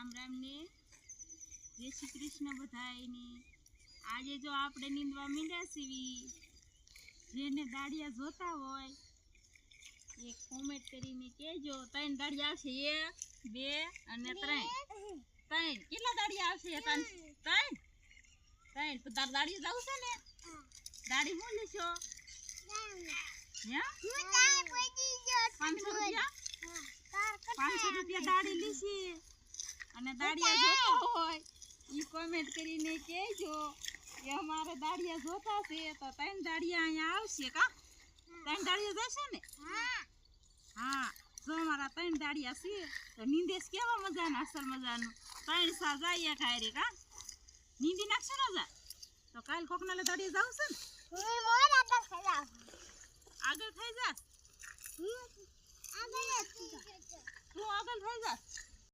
રામ રામ ને જય શ્રી કૃષ્ણ બધાયને। આજે જો આપણે નીંદવા મીંડ્યા સીવી, જેને દાડિયા જોતા હોય એક કોમેન્ટ કરીને કહેજો। 3 દાડિયા આવશે, 1 2 અને 3 કેટલા દાડિયા આવશે? 3 તો તાર દાડિયા જાવ છે ને? દાડી હું લેશો? 500 રૂપિયા દાડી લીધી અને દાડિયા જોતા હોય ઈ કોમેન્ટ કરીને કહેજો કે અમારે દાડિયા જોતા છે તો 3 દાડિયા અહીંયા આવશે કા? 3 દાડિયા જશે ને? હા જો અમારા 3 દાડિયા છે તો નીંદેશ કેવા મજાના, અસર મજાનું 3 સા જાય ખાયરે કા? નીંદી નાખશે ને જા તો કાલ કોકનાલે દાડિયા જાવ છે ને? આગળ થઈ જા તું, આગળ થઈ જા।